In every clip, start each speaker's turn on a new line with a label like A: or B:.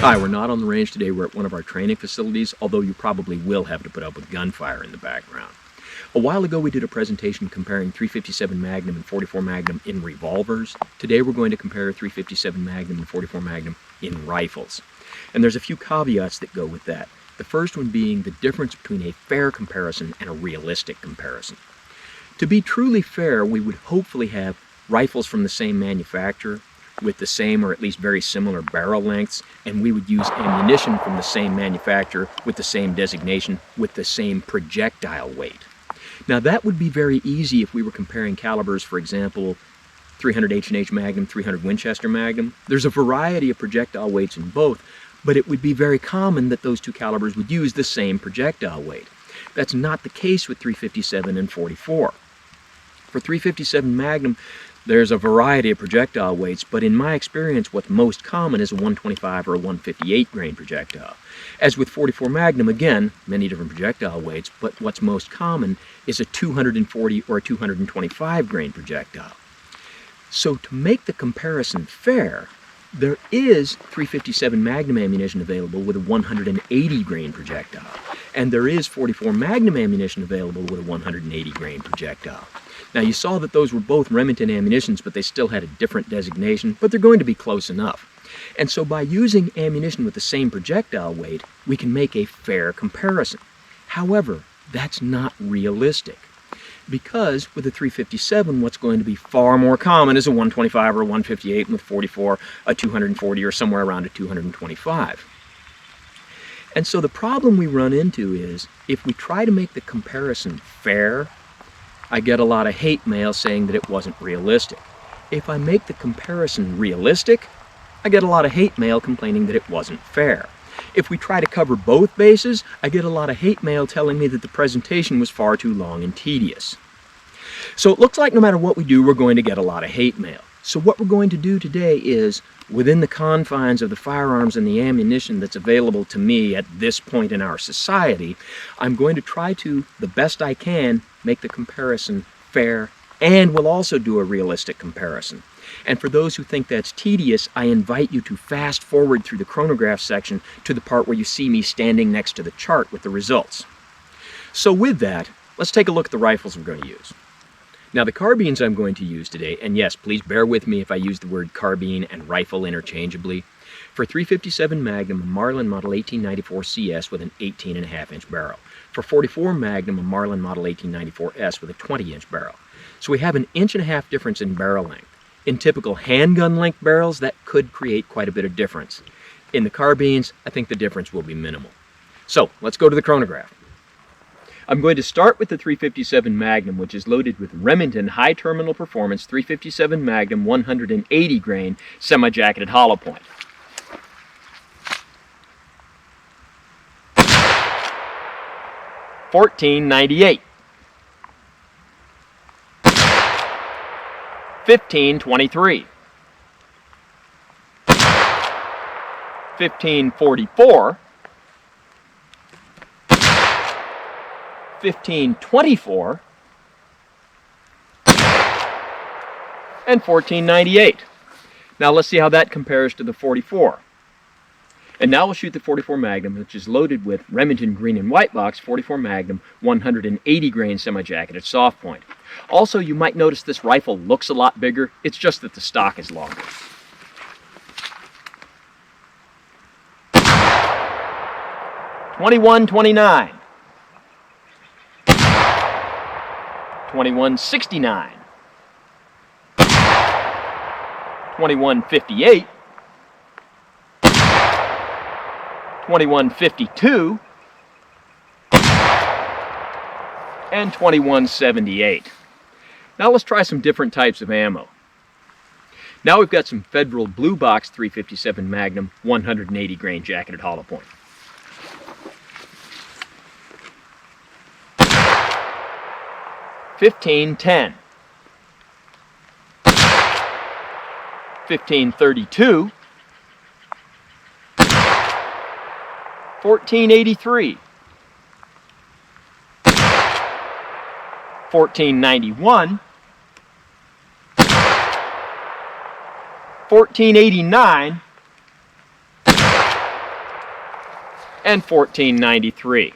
A: Hi, we're not on the range today. We're at one of our training facilities, although you probably will have to put up with gunfire in the background. A while ago we did a presentation comparing 357 Magnum and 44 Magnum in revolvers. Today we're going to compare 357 Magnum and 44 Magnum in rifles. And there's a few caveats that go with that. The first one being the difference between a fair comparison and a realistic comparison. To be truly fair, we would hopefully have rifles from the same manufacturer with the same or at least very similar barrel lengths, and we would use ammunition from the same manufacturer with the same designation with the same projectile weight. Now that would be very easy if we were comparing calibers, for example, 300 H&H Magnum, 300 Winchester Magnum. There's a variety of projectile weights in both, but it would be very common that those two calibers would use the same projectile weight. That's not the case with 357 and 44. For 357 Magnum, there's a variety of projectile weights, but in my experience, what's most common is a 125 or a 158 grain projectile. As with 44 Magnum, again, many different projectile weights, but what's most common is a 240 or a 225 grain projectile. So to make the comparison fair, there is 357 Magnum ammunition available with a 180 grain projectile, and there is 44 Magnum ammunition available with a 180 grain projectile. Now you saw that those were both Remington ammunitions, but they still had a different designation, but they're going to be close enough. And so by using ammunition with the same projectile weight, we can make a fair comparison. However, that's not realistic, because with a 357, what's going to be far more common is a 125 or a 158, and with 44, a 240 or somewhere around a 225. And so the problem we run into is, if we try to make the comparison fair, I get a lot of hate mail saying that it wasn't realistic. If I make the comparison realistic, I get a lot of hate mail complaining that it wasn't fair. If we try to cover both bases, I get a lot of hate mail telling me that the presentation was far too long and tedious. So it looks like no matter what we do, we're going to get a lot of hate mail. So what we're going to do today is, within the confines of the firearms and the ammunition that's available to me at this point in our society, I'm going to try to, the best I can, make the comparison fair, and we'll also do a realistic comparison. And for those who think that's tedious, I invite you to fast forward through the chronograph section to the part where you see me standing next to the chart with the results. So with that, let's take a look at the rifles we're going to use. Now the carbines I'm going to use today, and yes, please bear with me if I use the word carbine and rifle interchangeably. For 357 Magnum, a Marlin Model 1894 CS with an 18.5-inch barrel. For 44 Magnum, a Marlin Model 1894 S with a 20-inch barrel. So we have an 1.5 inch difference in barrel length. In typical handgun length barrels, that could create quite a bit of difference. In the carbines, I think the difference will be minimal. So let's go to the chronograph. I'm going to start with the 357 Magnum, which is loaded with Remington High Terminal Performance 357 Magnum 180 grain semi-jacketed hollow point. $14.98. $15.23. $15.44. $15.24, and $14.98. Now let's see how that compares to the 44. And now we'll shoot the 44 Magnum, which is loaded with Remington Green and White Box 44 Magnum 180 grain semi-jacketed soft point. Also, you might notice this rifle looks a lot bigger. It's just that the stock is longer. $21.29. $21.69, $21.58, $21.52, and $21.78. Now let's try some different types of ammo. Now we've got some Federal Blue Box 357 Magnum 180 grain jacketed hollow point. $15.10, $15.32, $14.83, $14.91, $14.89, and 1493.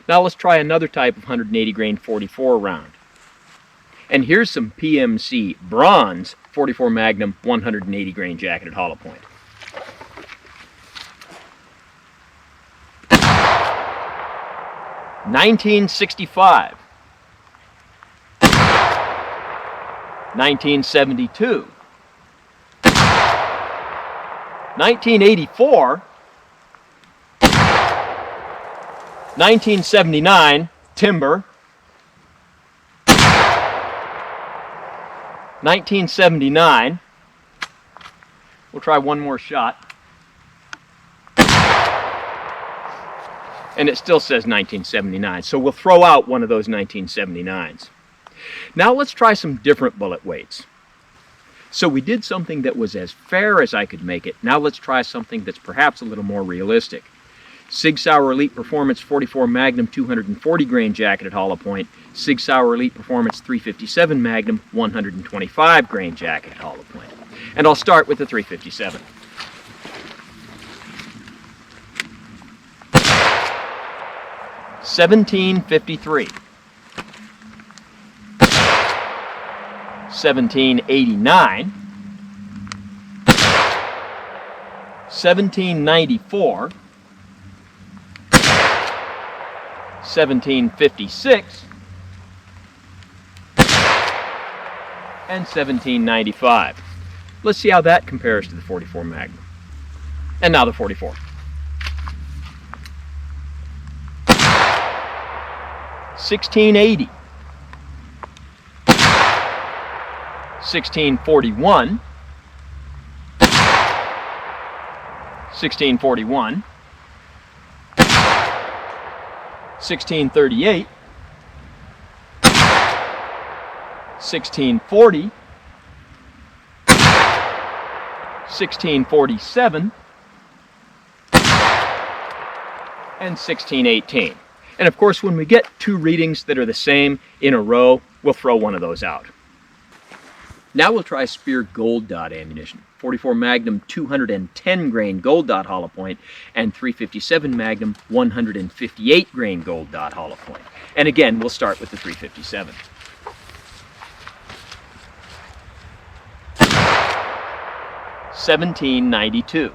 A: Now let's try another type of 180 grain 44 round. And here's some PMC bronze 44 Magnum 180 grain jacketed hollow point. (1965), 1972, 1984, 1979, timber, 1979, we'll try one more shot, and it still says 1979, so we'll throw out one of those 1979s. Now let's try some different bullet weights. So we did something that was as fair as I could make it. Now let's try something that's perhaps a little more realistic. Sig Sauer Elite Performance 44 Magnum 240 grain jacketed hollow point, Sig Sauer Elite Performance 357 Magnum 125 grain jacketed hollow point. And I'll start with the 357. $17.53, $17.89, $17.94, $17.56, and $17.95. Let's see how that compares to the 44 Magnum. And now the 44. $16.80, $16.41, $16.41, $16.38, $16.40, $16.47, and $16.18. And of course, when we get two readings that are the same in a row, we'll throw one of those out. Now we'll try Speer gold dot ammunition. 44 Magnum 210 grain gold dot hollow point and 357 Magnum 158 grain gold dot hollow point. And again, we'll start with the 357. $17.92,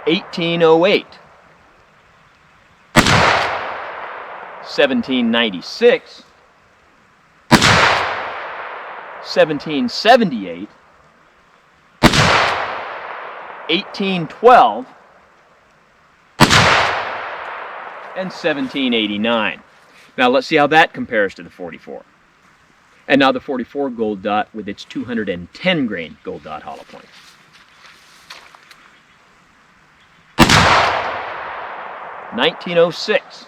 A: $18.08, $17.96, $17.78, $18.12, and $17.89. Now let's see how that compares to the 44. And now the 44 gold dot with its 210 grain gold dot hollow point. $19.06,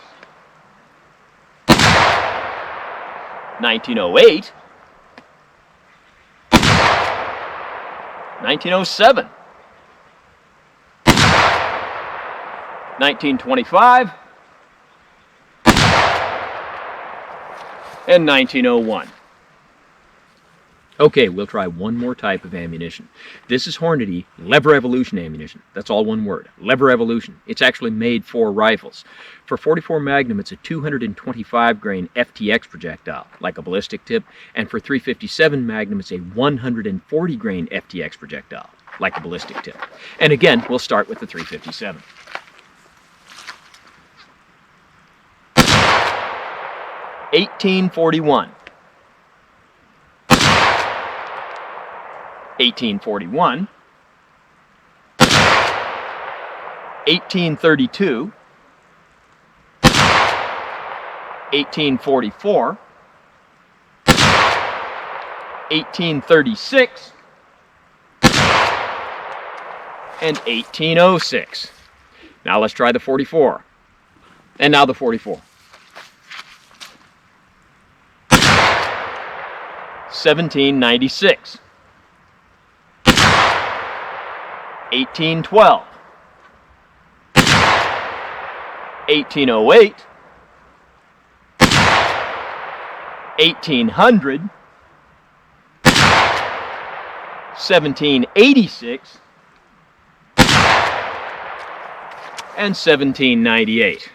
A: $19.08, $19.07, $19.25, and $19.01. Okay, we'll try one more type of ammunition. This is Hornady Lever Evolution ammunition. That's all one word, Lever Evolution. It's actually made for rifles. For 44 Magnum, it's a 225 grain FTX projectile, like a ballistic tip, and for 357 Magnum, it's a 140 grain FTX projectile, like a ballistic tip. And again, we'll start with the 357. $18.41, $18.41, $18.32, $18.44, $18.36, and $18.06. Now let's try the 44. And now the 44. $17.96, $18.12, $18.08, $1800, $17.86, and 1798.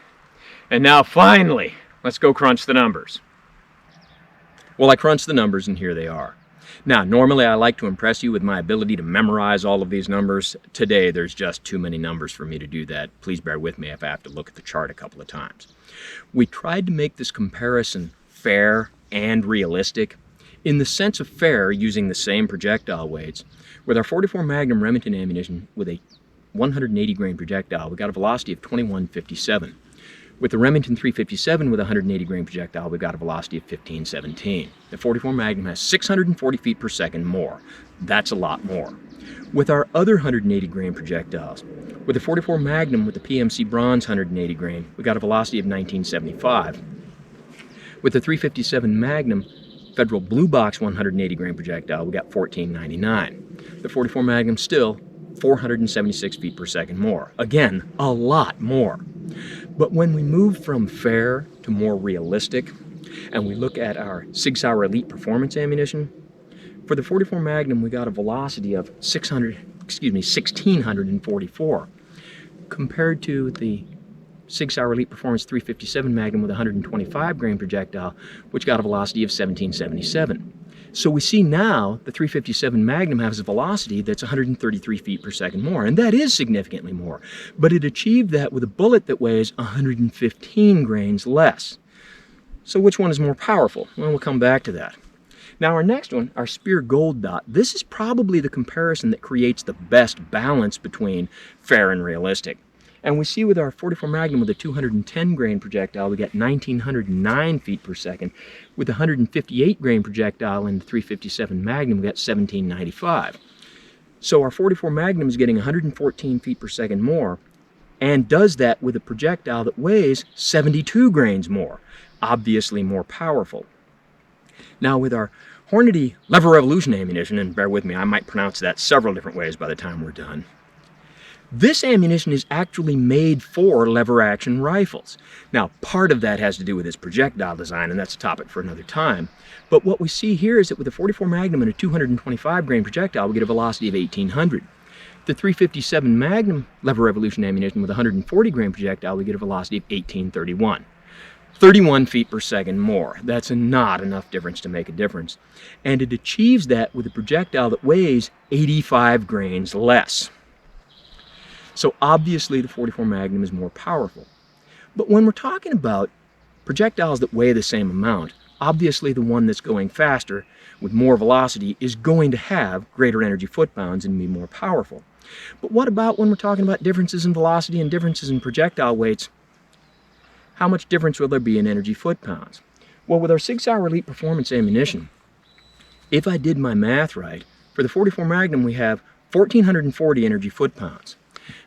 A: And now finally, let's go crunch the numbers. Well, I crunched the numbers and here they are. Now, normally I like to impress you with my ability to memorize all of these numbers. Today, there's just too many numbers for me to do that. Please bear with me if I have to look at the chart a couple of times. We tried to make this comparison fair and realistic. In the sense of fair, using the same projectile weights, with our 44 Magnum Remington ammunition with a 180 grain projectile, we got a velocity of 2157. With the Remington 357 with a 180 grain projectile, we got a velocity of 1517. The 44 Magnum has 640 feet per second more. That's a lot more. With our other 180 grain projectiles, with the 44 Magnum with the PMC Bronze 180 grain, we got a velocity of 1975. With the 357 Magnum Federal Blue Box 180 grain projectile, we got 1499. The 44 Magnum still 476 feet per second more. Again, a lot more. But when we move from fair to more realistic, and we look at our Sig Sauer Elite Performance ammunition, for the 44 Magnum we got a velocity of 1644, compared to the Sig Sauer Elite Performance 357 Magnum with a 125 grain projectile, which got a velocity of 1777. So we see now the 357 Magnum has a velocity that's 133 feet per second more, and that is significantly more. But it achieved that with a bullet that weighs 115 grains less. So which one is more powerful? Well, we'll come back to that. Now our next one, our Speer Gold Dot, this is probably the comparison that creates the best balance between fair and realistic. And we see with our 44 Magnum with a 210 grain projectile, we get 1909 feet per second. With the 158 grain projectile in the 357 Magnum, we got 1795. So our 44 Magnum is getting 114 feet per second more, and does that with a projectile that weighs 72 grains more, obviously more powerful. Now with our Hornady Lever Revolution ammunition, and bear with me, I might pronounce that several different ways by the time we're done. This ammunition is actually made for lever-action rifles. Now, part of that has to do with its projectile design, and that's a topic for another time. But what we see here is that with a 44 Magnum and a 225 grain projectile, we get a velocity of 1800. The 357 Magnum Lever Revolution ammunition with a 140 grain projectile, we get a velocity of 1831. 31 feet per second more. That's not enough difference to make a difference. And it achieves that with a projectile that weighs 85 grains less. So obviously the 44 Magnum is more powerful. But when we're talking about projectiles that weigh the same amount, obviously the one that's going faster with more velocity is going to have greater energy foot-pounds and be more powerful. But what about when we're talking about differences in velocity and differences in projectile weights? How much difference will there be in energy foot-pounds? Well, with our Sig Sauer Elite Performance ammunition, if I did my math right, for the 44 Magnum we have 1,440 energy foot-pounds.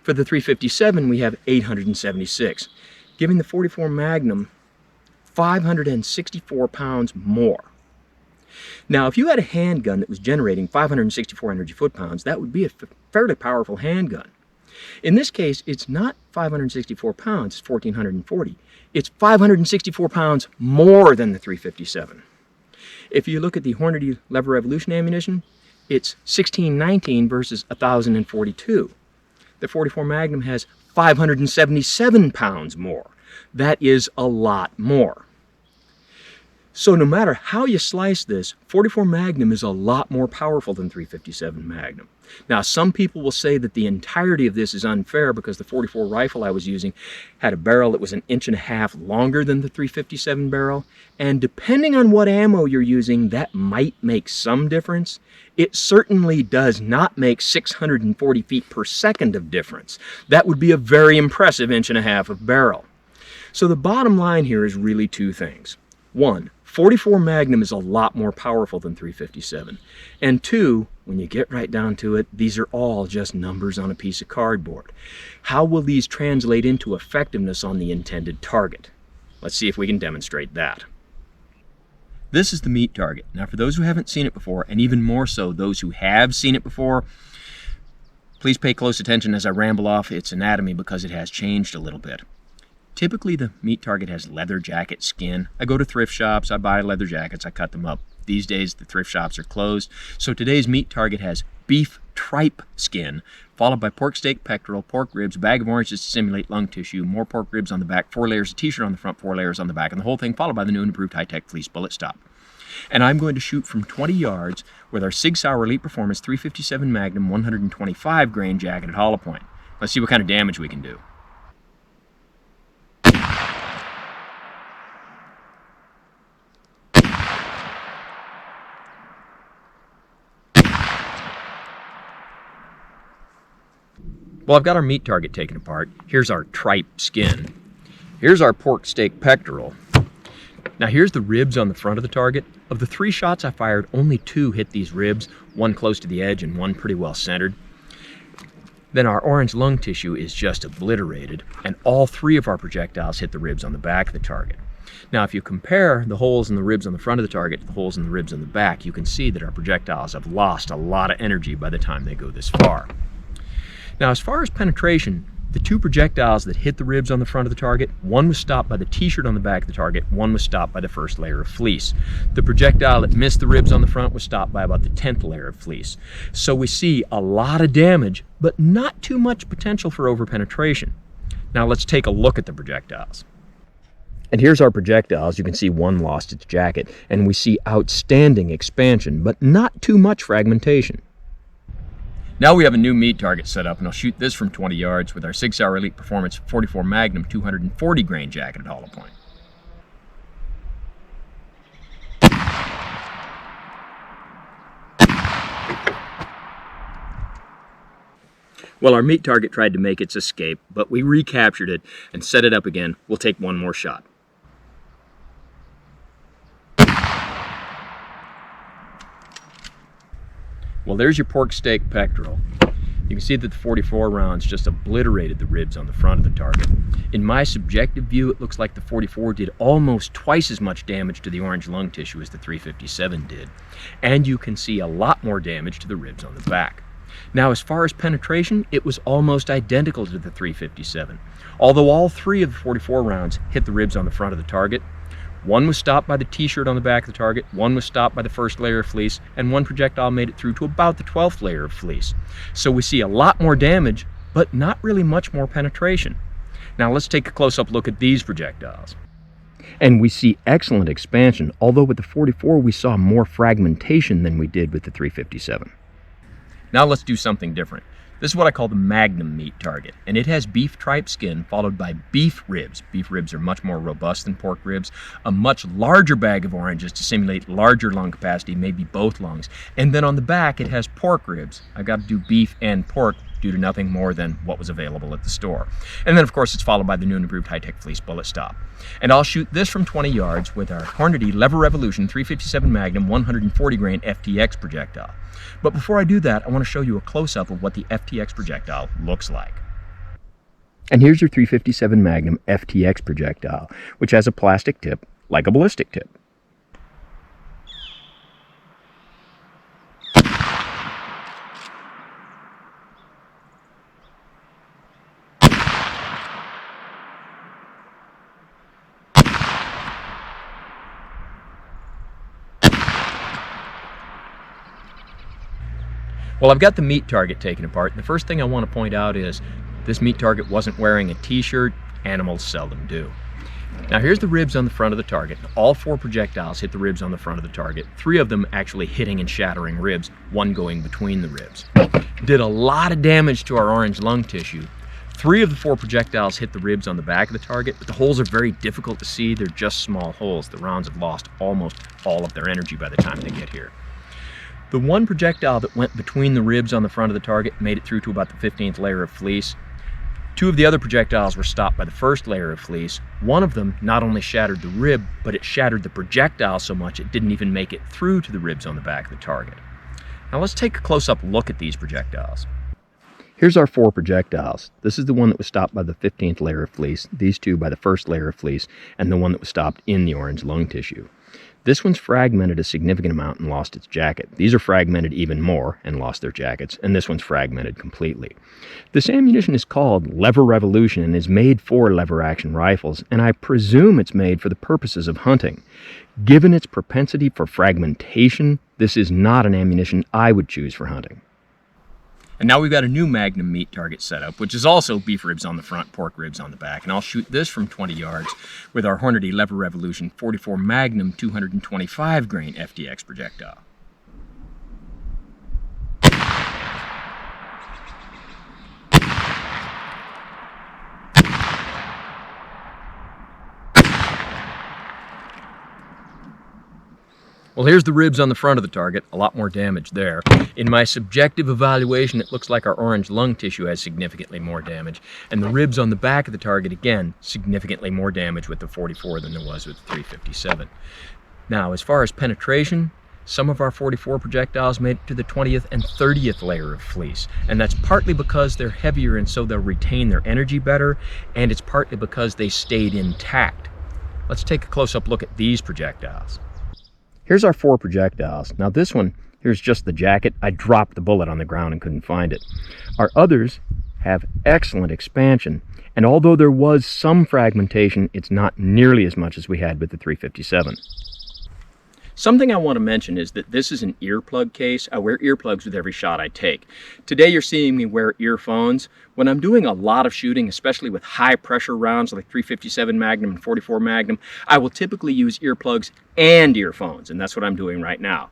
A: For the 357, we have 876, giving the 44 Magnum 564 pounds more. Now, if you had a handgun that was generating 564 energy foot-pounds, that would be a fairly powerful handgun. In this case, it's not 564 pounds, it's 1,440. It's 564 pounds more than the 357. If you look at the Hornady Lever Revolution ammunition, it's 1619 versus 1,042. The 44 Magnum has 577 pounds more. That is a lot more. So no matter how you slice this, 44 Magnum is a lot more powerful than 357 Magnum. Now, some people will say that the entirety of this is unfair because the 44 rifle I was using had a barrel that was 1.5 inches longer than the 357 barrel, and depending on what ammo you're using, that might make some difference. It certainly does not make 640 feet per second of difference. That would be a very impressive 1.5 inches of barrel. So the bottom line here is really two things. One, 44 Magnum is a lot more powerful than 357. And two, when you get right down to it, these are all just numbers on a piece of cardboard. How will these translate into effectiveness on the intended target? Let's see if we can demonstrate that. This is the meat target. Now, for those who haven't seen it before, and even more so those who have seen it before, please pay close attention as I ramble off its anatomy because it has changed a little bit. Typically, the meat target has leather jacket skin. I go to thrift shops, I buy leather jackets, I cut them up. These days, the thrift shops are closed, so today's meat target has beef tripe skin, followed by pork steak, pectoral, pork ribs, a bag of oranges to simulate lung tissue, more pork ribs on the back, 4 layers of t-shirt on the front, 4 layers on the back, and the whole thing followed by the new and improved high-tech fleece bullet stop. And I'm going to shoot from 20 yards with our Sig Sauer Elite Performance 357 Magnum 125 grain jacket at hollow point. Let's see what kind of damage we can do. Well, I've got our meat target taken apart. Here's our tripe skin. Here's our pork steak pectoral. Now here's the ribs on the front of the target. Of the 3 shots I fired, only 2 hit these ribs, 1 close to the edge and 1 pretty well centered. Then our orange lung tissue is just obliterated, and all 3 of our projectiles hit the ribs on the back of the target. Now if you compare the holes in the ribs on the front of the target to the holes in the ribs on the back, you can see that our projectiles have lost a lot of energy by the time they go this far. Now, as far as penetration, the 2 projectiles that hit the ribs on the front of the target, 1 was stopped by the t-shirt on the back of the target, 1 was stopped by the first layer of fleece. The projectile that missed the ribs on the front was stopped by about the 10th layer of fleece. So we see a lot of damage, but not too much potential for overpenetration. Now let's take a look at the projectiles. And here's our projectiles. You can see 1 lost its jacket, and we see outstanding expansion, but not too much fragmentation. Now we have a new meat target set up, and I'll shoot this from 20 yards with our Sig Sauer Elite Performance 44 Magnum 240 grain jacket at hollow point. Well, our meat target tried to make its escape, but we recaptured it and set it up again. We'll take 1 more shot. Well, there's your pork steak pectoral. You can see that the 44 rounds just obliterated the ribs on the front of the target. In my subjective view, it looks like the 44 did almost twice as much damage to the orange lung tissue as the 357 did. And you can see a lot more damage to the ribs on the back. Now, as far as penetration, it was almost identical to the 357. Although all 3 of the 44 rounds hit the ribs on the front of the target, 1 was stopped by the t-shirt on the back of the target, 1 was stopped by the first layer of fleece, and 1 projectile made it through to about the 12th layer of fleece. So we see a lot more damage, but not really much more penetration. Now let's take a close-up look at these projectiles. And we see excellent expansion, although with the 44 we saw more fragmentation than we did with the 357. Now let's do something different. This is what I call the Magnum meat target, and it has beef tripe skin followed by beef ribs. Beef ribs are much more robust than pork ribs, a much larger bag of oranges to simulate larger lung capacity, maybe both lungs, and then on the back it has pork ribs. I've got to do beef and pork due to nothing more than what was available at the store. And then of course it's followed by the new and improved high-tech fleece bullet stop. And I'll shoot this from 20 yards with our Hornady Lever Revolution 357 Magnum 140 grain FTX projectile. But before I do that, I want to show you a close-up of what the FTX projectile looks like. And here's your 357 Magnum FTX projectile, which has a plastic tip like a ballistic tip. Well, I've got the meat target taken apart. The first thing I want to point out is this meat target wasn't wearing a t-shirt. Animals seldom do. Now here's the ribs on the front of the target. All 4 projectiles hit the ribs on the front of the target. 3 of them actually hitting and shattering ribs, 1 going between the ribs. Did a lot of damage to our orange lung tissue. 3 of the 4 projectiles hit the ribs on the back of the target, but the holes are very difficult to see. They're just small holes. The rounds have lost almost all of their energy by the time they get here. The 1 projectile that went between the ribs on the front of the target made it through to about the 15th layer of fleece. 2 of the other projectiles were stopped by the first layer of fleece. 1 of them not only shattered the rib, but it shattered the projectile so much it didn't even make it through to the ribs on the back of the target. Now let's take a close-up look at these projectiles. Here's our 4 projectiles. This is the one that was stopped by the 15th layer of fleece, these 2 by the first layer of fleece, and the one that was stopped in the orange lung tissue. This one's fragmented a significant amount and lost its jacket. These are fragmented even more and lost their jackets, and this one's fragmented completely. This ammunition is called Lever Revolution and is made for lever-action rifles, and I presume it's made for the purposes of hunting. Given its propensity for fragmentation, this is not an ammunition I would choose for hunting. And now we've got a new Magnum meat target setup, which is also beef ribs on the front, pork ribs on the back. And I'll shoot this from 20 yards with our Hornady Lever Revolution 44 Magnum 225 grain FDX projectile. Well, here's the ribs on the front of the target, a lot more damage there. In my subjective evaluation, it looks like our orange lung tissue has significantly more damage, and the ribs on the back of the target, again, significantly more damage with the 44 than there was with the 357. Now, as far as penetration, some of our 44 projectiles made it to the 20th and 30th layer of fleece, and that's partly because they're heavier and so they'll retain their energy better, and it's partly because they stayed intact. Let's take a close-up look at these projectiles. Here's our 4 projectiles. Now this one, here's just the jacket. I dropped the bullet on the ground and couldn't find it. Our others have excellent expansion, and although there was some fragmentation, it's not nearly as much as we had with the 357. Something I want to mention is that this is an earplug case. I wear earplugs with every shot I take. Today you're seeing me wear earphones. When I'm doing a lot of shooting, especially with high pressure rounds like 357 Magnum and 44 Magnum, I will typically use earplugs and earphones, and that's what I'm doing right now.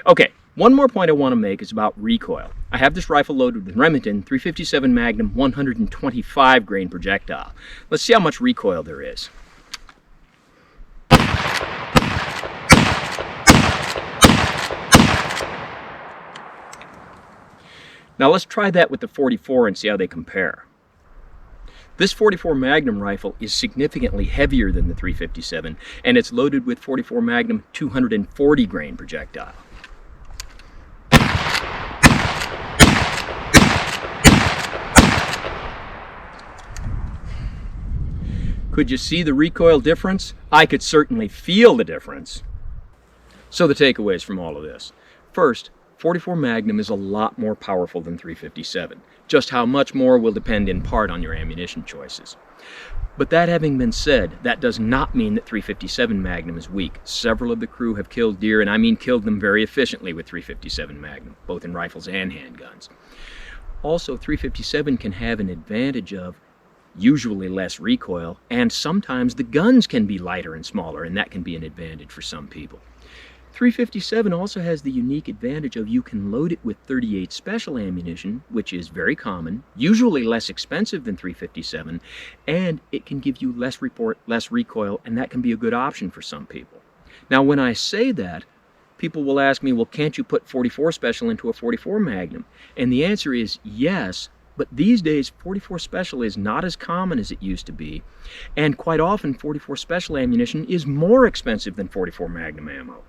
A: Okay, one more point I want to make is about recoil. I have this rifle loaded with Remington 357 Magnum 125 grain projectile. Let's see how much recoil there is. Now let's try that with the 44 and see how they compare. This 44 Magnum rifle is significantly heavier than the 357, and it's loaded with 44 Magnum 240 grain projectile. Could you see the recoil difference? I could certainly feel the difference. So the takeaways from all of this. First, 44 Magnum is a lot more powerful than 357. Just how much more will depend in part on your ammunition choices. But that having been said, that does not mean that 357 Magnum is weak. Several of the crew have killed deer, and I mean killed them very efficiently with 357 Magnum, both in rifles and handguns. Also, 357 can have an advantage of usually less recoil, and sometimes the guns can be lighter and smaller, and that can be an advantage for some people. 357 also has the unique advantage of you can load it with .38 special ammunition, which is very common, usually less expensive than 357, and it can give you less recoil, and that can be a good option for some people. Now, when I say that, people will ask me, well, can't you put 44 special into a 44 Magnum? And the answer is yes, but these days 44 special is not as common as it used to be, and quite often 44 special ammunition is more expensive than 44 Magnum ammo.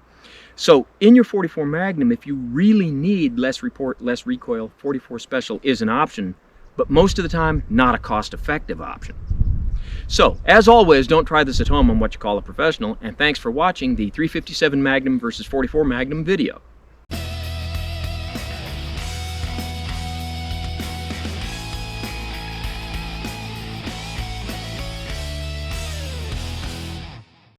A: So in your 44 Magnum, if you really need less recoil, 44 special is an option, but most of the time not a cost-effective option. So, as always, don't try this at home on what you call a professional, and thanks for watching the 357 Magnum versus 44 Magnum video.